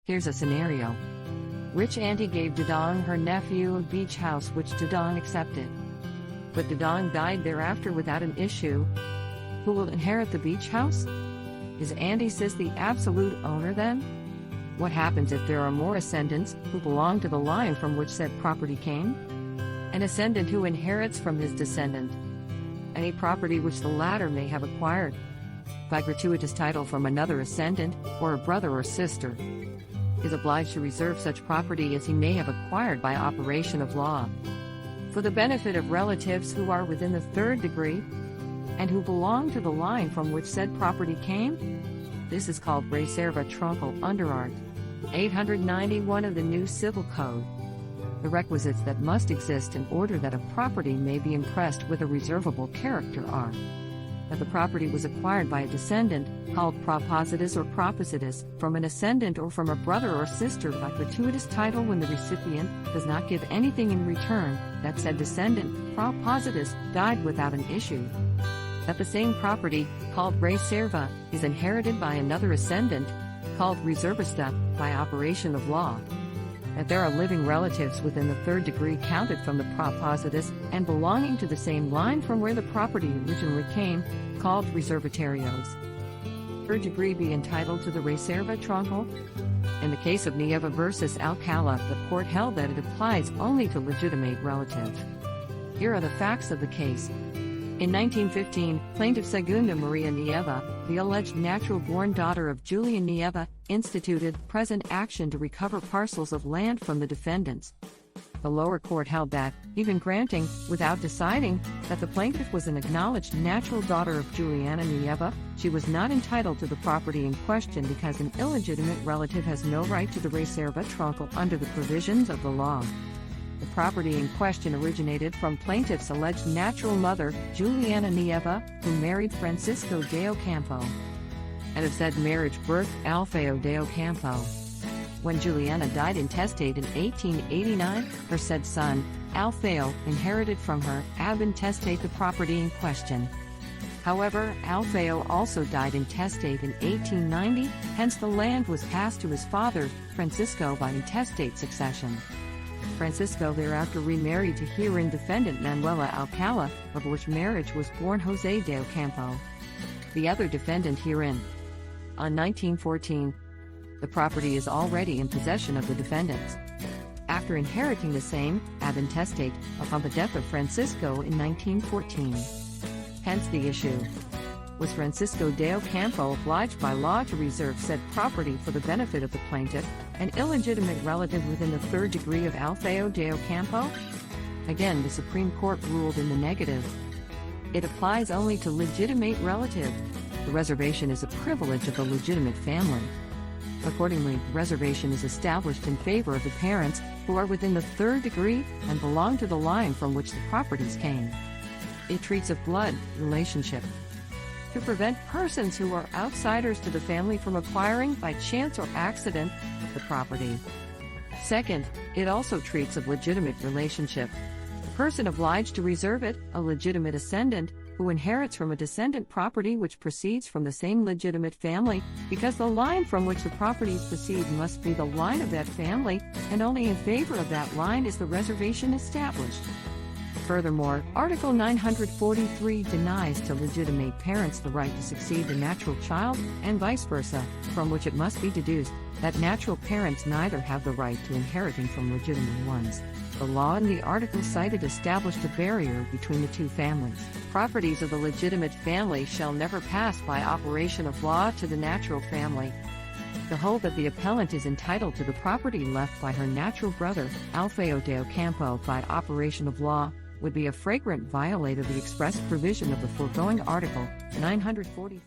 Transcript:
Here's a scenario. Rich auntie gave Dadong her nephew a beach house which Dadong accepted. But Dadong died thereafter without an issue. Who will inherit the beach house? Is auntie Sis the absolute owner then? What happens if there are more ascendants who belong to the line from which said property came? An ascendant who inherits from his descendant any property which the latter may have acquired by gratuitous title from another ascendant, or a brother or sister, is obliged to reserve such property as he may have acquired by operation of law, for the benefit of relatives who are within the third degree, and who belong to the line from which said property came. This is called Reserva Troncal under Art. 891 of the New Civil Code. The requisites that must exist in order that a property may be impressed with a reservable character are: that the property was acquired by a descendant, called propositus or propositus, from an ascendant or from a brother or sister by gratuitous title when the recipient does not give anything in return, that said descendant, propositus, died without an issue. That the same property, called reserva, is inherited by another ascendant, called reservista, by operation of law. That there are living relatives within the third degree counted from the propositus and belonging to the same line from where the property originally came, called reservatarios. Third degree be entitled to the Reserva Troncal? In the case of Nieva versus Alcala, the court held that it applies only to legitimate relatives. Here are the facts of the case. In 1915, plaintiff Segunda Maria Nieva, the alleged natural-born daughter of Julian Nieva, instituted present action to recover parcels of land from the defendants. The lower court held that, even granting, without deciding, that the plaintiff was an acknowledged natural daughter of Juliana Nieva, she was not entitled to the property in question because an illegitimate relative has no right to the Reserva Troncal under the provisions of the law. The property in question originated from plaintiff's alleged natural mother, Juliana Nieva, who married Francisco de Ocampo, and of said marriage birthed Alfeo de Ocampo. When Juliana died intestate in 1889, her said son, Alfeo, inherited from her ab intestate the property in question. However, Alfeo also died intestate in 1890, hence the land was passed to his father, Francisco, by intestate succession. Francisco thereafter remarried to herein defendant Manuela Alcala, of which marriage was born Jose de Ocampo, the other defendant herein. On 1914, the property is already in possession of the defendants, after inheriting the same, ab intestate, upon the death of Francisco in 1914. Hence the issue. Was Francisco de Ocampo obliged by law to reserve said property for the benefit of the plaintiff, an illegitimate relative within the third degree of Alfeo de Ocampo? Again, the Supreme Court ruled in the negative. It applies only to legitimate relative. The reservation is a privilege of the legitimate family. Accordingly, the reservation is established in favor of the parents who are within the third degree and belong to the line from which the properties came. It treats of blood relationship to prevent persons who are outsiders to the family from acquiring by chance or accident the property. Second, it also treats of legitimate relationship. The person obliged to reserve it, a legitimate ascendant, who inherits from a descendant property which proceeds from the same legitimate family, because the line from which the properties proceed must be the line of that family, and only in favor of that line is the reservation established. Furthermore, Article 943 denies to legitimate parents the right to succeed the natural child, and vice versa, from which it must be deduced that natural parents neither have the right to inheriting from legitimate ones. The law in the article cited established a barrier between the two families. Properties of the legitimate family shall never pass by operation of law to the natural family. To hold that the appellant is entitled to the property left by her natural brother, Alfeo de Ocampo, by operation of law, would be a flagrant violation of the express provision of the foregoing article, 940.